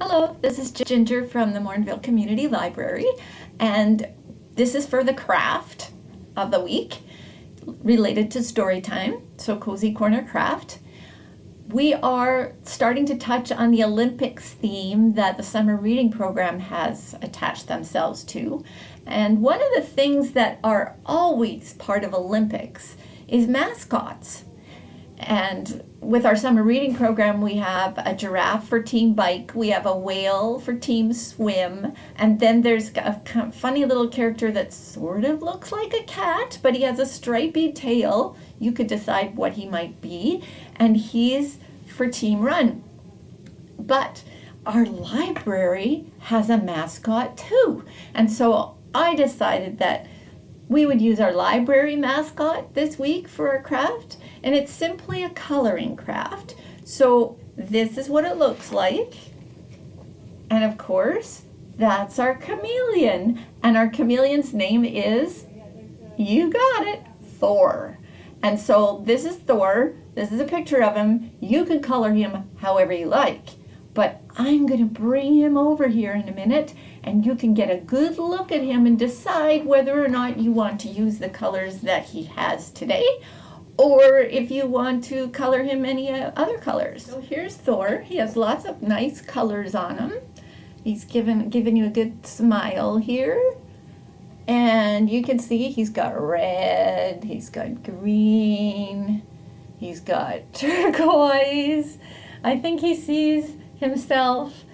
Hello, this is Ginger from the Mornville Community Library, and this is for the craft of the week related to story time, so Cozy Corner Craft. We are starting to touch on the Olympics theme that the summer reading program has attached themselves to. And one of the things that are always part of Olympics is mascots. And with our summer reading program, we have a giraffe for team bike, we have a whale for team swim, and then there's a funny little character that sort of looks like a cat, but he has a stripy tail. You could decide what he might be, and he's for team run. But our library has a mascot too, and so I decided that we would use our library mascot this week for our craft, and it's simply a coloring craft. So this is what it looks like. And of course, that's our chameleon. And our chameleon's name is, you got it, Thor. And so this is Thor. This is a picture of him. You can color him however you like. But I'm going to bring him over here in a minute, and you can get a good look at him and decide whether or not you want to use the colors that he has today, or if you want to color him any other colors. So here's Thor. He has lots of nice colors on him. He's given you a good smile here. And you can see he's got red, he's got green, he's got turquoise. I think he sees himself,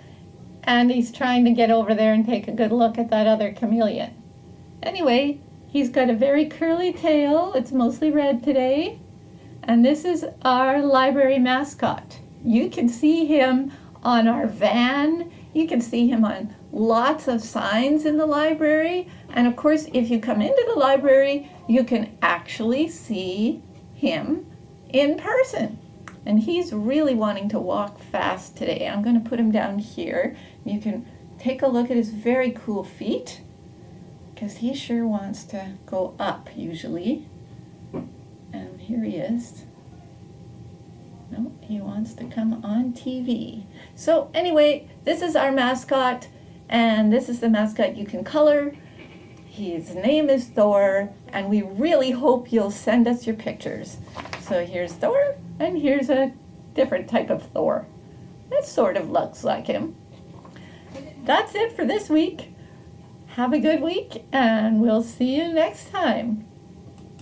and he's trying to get over there and take a good look at that other chameleon. Anyway, he's got a very curly tail. It's mostly red today. And this is our library mascot. You can see him on our van. You can see him on lots of signs in the library. And of course, if you come into the library, you can actually see him in person. And he's really wanting to walk fast today. I'm going to put him down here. You can take a look at his very cool feet, because he sure wants to go up usually. And here he is. No, he wants to come on TV. So anyway, this is our mascot, and this is the mascot you can color. His name is Thor, and we really hope you'll send us your pictures. So here's Thor, and here's a different type of Thor. That sort of looks like him. That's it for this week. Have a good week, and we'll see you next time.